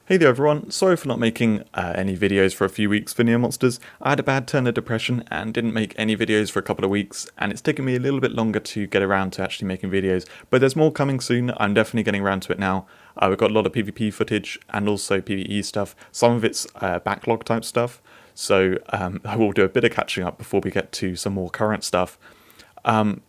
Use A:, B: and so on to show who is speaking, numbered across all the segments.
A: Hey there everyone, sorry for not making any videos for a few weeks for Neo Monsters. I had a bad turn of depression and didn't make any videos for a couple of weeks, and it's taken me a little bit longer to get around to actually making videos, but there's more coming soon. I'm definitely getting around to it now. We've got a lot of PvP footage and also PvE stuff. Some of it's backlog type stuff, so I will do a bit of catching up before we get to some more current stuff. So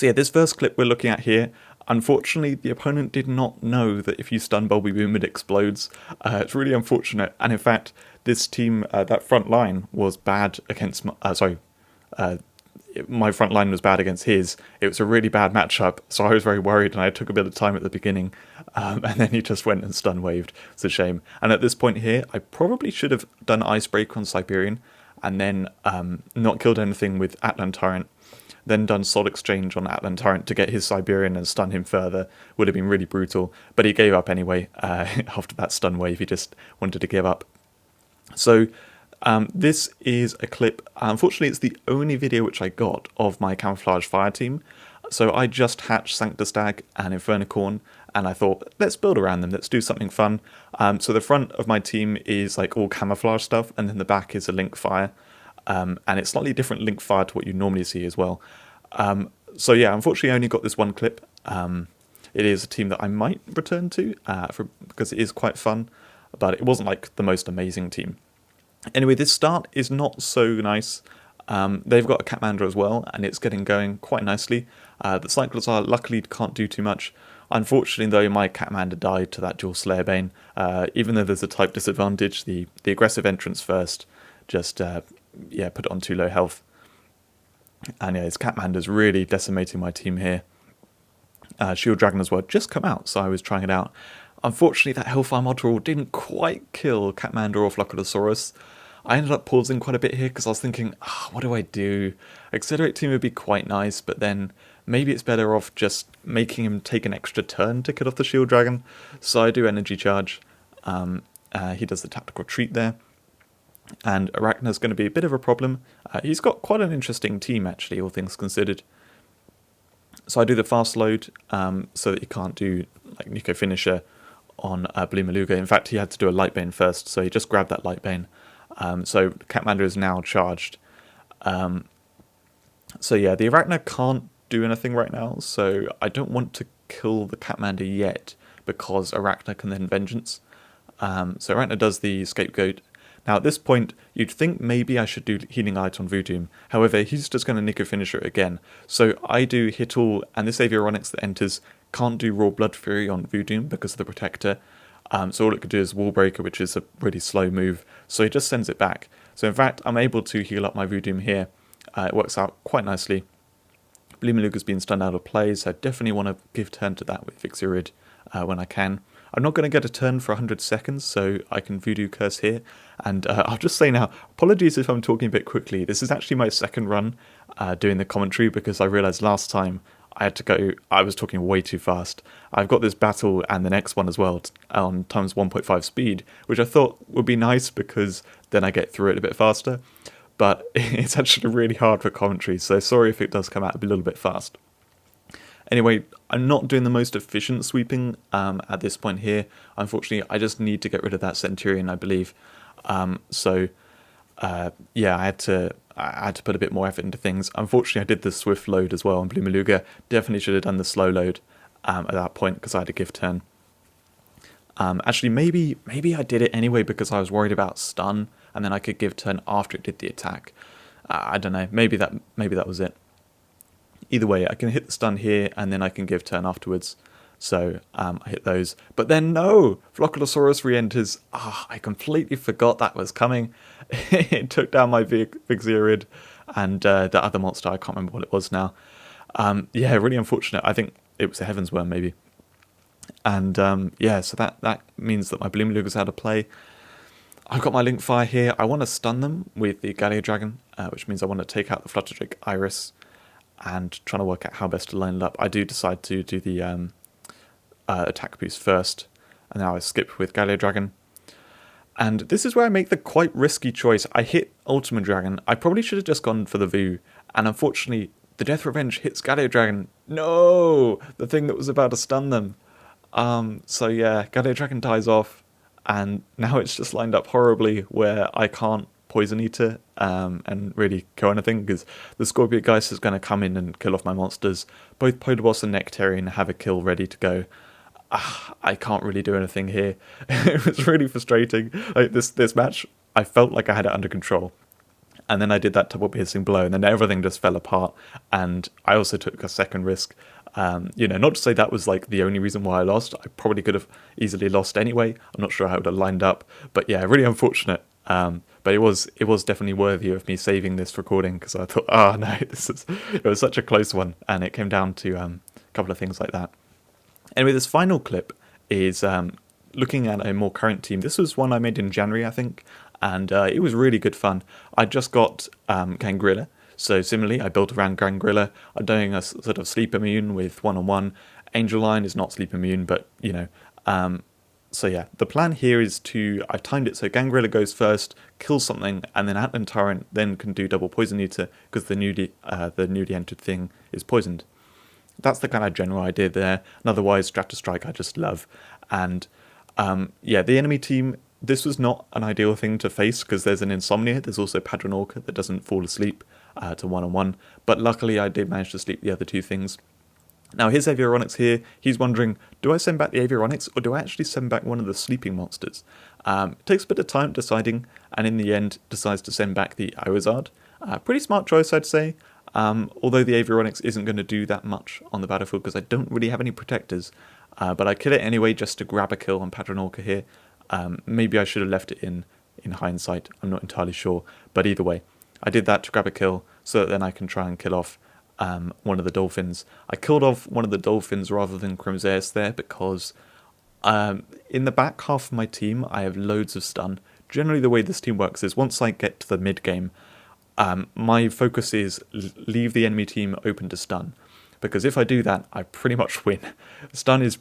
A: yeah, this first clip we're looking at here, unfortunately the opponent did not know that if you stun Bulby Boom it explodes. It's really unfortunate, and in fact this team, that front line was bad against, my front line was bad against his. It was a really bad matchup, so I was very worried and I took a bit of time at the beginning, and then he just went and stun waved. It's a shame. And at this point here, I probably should have done Icebreaker on Siberian, and then not killed anything with Atlan Tyrant, then done Soul Exchange on Atlan Tyrant to get his Siberian and stun him further. Would have been really brutal, but he gave up anyway. After that stun wave, he just wanted to give up. So this is a clip. Unfortunately, it's the only video which I got of my Camouflage fire team. So I just hatched Sanctistag and Infernicorn, and I thought, let's build around them, let's do something fun. So the front of my team is like all camouflage stuff, and then the back is a link fire. And it's slightly different link fire to what you normally see as well. So yeah, unfortunately I only got this one clip. It is a team that I might return to because it is quite fun, but it wasn't like the most amazing team. Anyway, this start is not so nice. They've got a Catmander as well, and it's getting going quite nicely. The Cycles are luckily can't do too much. Unfortunately though, my Catmander died to that dual Slayer Bane. Even though there's a type disadvantage, the aggressive entrance first just yeah, put it on too low health. And yeah, his Catmander's really decimating my team here. Shield Dragon as well just come out, so I was trying it out. Unfortunately, that Hellfire module didn't quite kill Catmander or Flocculosaurus. I ended up pausing quite a bit here because I was thinking, what do I do? Accelerate team would be quite nice, but then maybe it's better off just making him take an extra turn to kill off the Shield Dragon. So I do Energy Charge. He does the Tactical Retreat there. And Arachna's going to be a bit of a problem. He's got quite an interesting team, actually, all things considered. So I do the fast load so that he can't do like Nico Finisher on Blue Maluga. In fact, he had to do a Light Bane first, so he just grabbed that Light Bane. So Catmander is now charged. So yeah, the Arachna can't do anything right now, so I don't want to kill the Catmander yet, because Arachna can then Vengeance. So Arachna does the Scapegoat. Now at this point, you'd think maybe I should do Healing Light on Voodoo. However, he's just going to Nico Finisher it again. So I do Hit All, and this Avioronyx that enters can't do Raw Blood Fury on Voodoo because of the Protector. So all it could do is Wall Breaker, which is a really slow move. So he just sends it back. So in fact, I'm able to heal up my Voodoo here. It works out quite nicely. Blue Maluga's been stunned out of play, so I definitely want to give turn to that with Vixiorid when I can. I'm not going to get a turn for 100 seconds, so I can Voodoo Curse here. And I'll just say now, apologies if I'm talking a bit quickly. This is actually my second run doing the commentary, because I realised last time I was talking way too fast. I've got this battle and the next one as well on times 1.5 speed, which I thought would be nice because then I get through it a bit faster. But it's actually really hard for commentary, so sorry if it does come out a little bit fast. Anyway, I'm not doing the most efficient sweeping at this point here. Unfortunately, I just need to get rid of that Centurion, I believe. Yeah, I had to put a bit more effort into things. Unfortunately, I did the swift load as well on Blue Maluga. Definitely should have done the slow load at that point because I had a give turn. Actually, maybe I did it anyway because I was worried about stun, and then I could give turn after it did the attack. I don't know. Maybe that was it. Either way, I can hit the stun here, and then I can give turn afterwards. So I hit those. But then no! Flocculosaurus re-enters. I completely forgot that was coming. It took down my Vixiorid and the other monster. I can't remember what it was now. Yeah, really unfortunate. I think it was a Heaven's Worm, maybe. And yeah, so that means that my Blue Maluga's out of play. I've got my Link Fire here. I want to stun them with the Gallia Dragon, which means I want to take out the Flutterdrake Iris. And trying to work out how best to line it up. I do decide to do the attack boost first, and now I skip with Gallia Dragon. And this is where I make the quite risky choice. I hit Ultima Dragon. I probably should have just gone for the Vu, and unfortunately, the Death Revenge hits Gallia Dragon. No! The thing that was about to stun them. So yeah, Gallia Dragon dies off. and now it's just lined up horribly where I can't Poison Eater and really kill anything, because the Scorpion Geist is going to come in and kill off my monsters. Both Podoboss and Nectarian have a kill ready to go. I can't really do anything here. It was really frustrating. Like this match, I felt like I had it under control. And then I did that double piercing blow, and then everything just fell apart. And I also took a second risk. Not to say that was like the only reason why I lost. I probably could have easily lost anyway. I'm not sure how it would have lined up. But yeah, really unfortunate. But it was definitely worthy of me saving this recording, because I thought, oh no, it was such a close one, and it came down to a couple of things like that. Anyway, this final clip is looking at a more current team. This was one I made in January, I think, and it was really good fun. I just got Gangrilla, so similarly, I built around Gangrilla. I'm doing a sort of sleep immune with 1-on-1. Angel Lion is not sleep immune, but so yeah, the plan here is I've timed it so Gangrilla goes first, kills something, and then Atlan Tyrant then can do double Poison Eater, because the newly entered thing is poisoned. That's the kind of general idea there, and otherwise Stratostrike I just love. And the enemy team, this was not an ideal thing to face, because there's an Insomnia, there's also Padronorka that doesn't fall asleep to 1-on-1, but luckily I did manage to sleep the other two things. Now here's Avioronyx here. He's wondering, do I send back the Avioronyx, or do I actually send back one of the sleeping monsters? It takes a bit of time deciding, and in the end decides to send back the Iwizard. Pretty smart choice, I'd say. Although the Avioronyx isn't going to do that much on the battlefield, because I don't really have any protectors. But I kill it anyway just to grab a kill on Padronorka here. Maybe I should have left it in hindsight, I'm not entirely sure. But either way, I did that to grab a kill, so that then I can try and kill off one of the Dolphins. I killed off one of the Dolphins rather than Crimzeus there, because in the back half of my team I have loads of stun. Generally the way this team works is once I get to the mid game, my focus is leave the enemy team open to stun, because if I do that I pretty much win. Stun is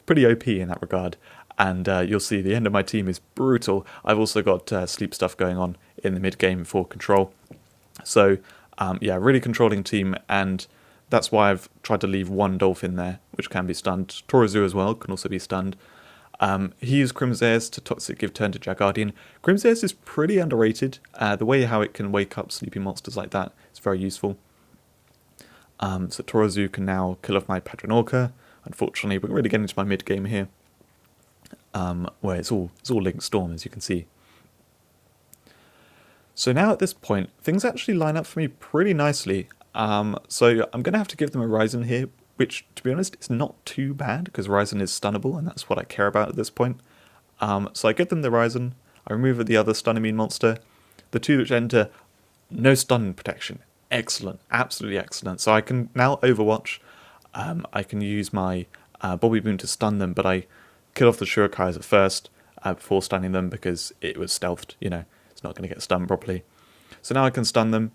A: pretty OP in that regard, and you'll see the end of my team is brutal. I've also got sleep stuff going on in the mid game for control. So really controlling team, and that's why I've tried to leave one Dolphin there, which can be stunned. Torozu as well can also be stunned. He used Crimzeus to Toxic Give turn to Jaguardian. Crimzeus is pretty underrated. The way how it can wake up sleeping monsters like that is very useful. So Torozu can now kill off my Padronorka. Unfortunately, we're really getting into my mid game here, where it's all Link Storm, as you can see. So now at this point, things actually line up for me pretty nicely. So I'm going to have to give them a Ryzen here, which, to be honest, is not too bad, because Ryzen is stunnable, and that's what I care about at this point. So I give them the Ryzen, I remove the other stun immune monster. The two which enter, no stun protection. Excellent, absolutely excellent. So I can now Overwatch. I can use my Bobby Boom to stun them, but I kill off the Shurikais at first before stunning them, because it was stealthed, it's not going to get stunned properly. So now I can stun them.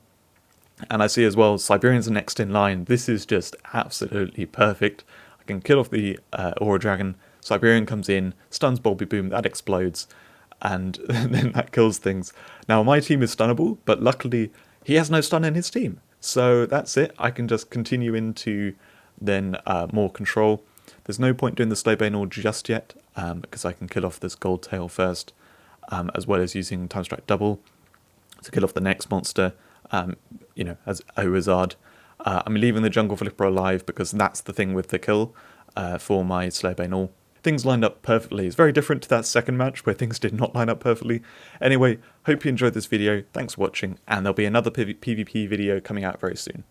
A: And I see as well, Siberian's next in line. This is just absolutely perfect. I can kill off the Aura Dragon. Siberian comes in, stuns Bulby Boom, that explodes, and then that kills things. Now my team is stunnable, but luckily he has no stun in his team. So that's it. I can just continue into then more control. There's no point doing the Slowbane All just yet, because I can kill off this Gold Tail first, as well as using Time Strike Double to kill off the next monster. As a wizard. I'm leaving the Jungle Flipper alive, because that's the thing with the kill for my Slowbane All. Things lined up perfectly. It's very different to that second match where things did not line up perfectly. Anyway, hope you enjoyed this video. Thanks for watching, and there'll be another PvP video coming out very soon.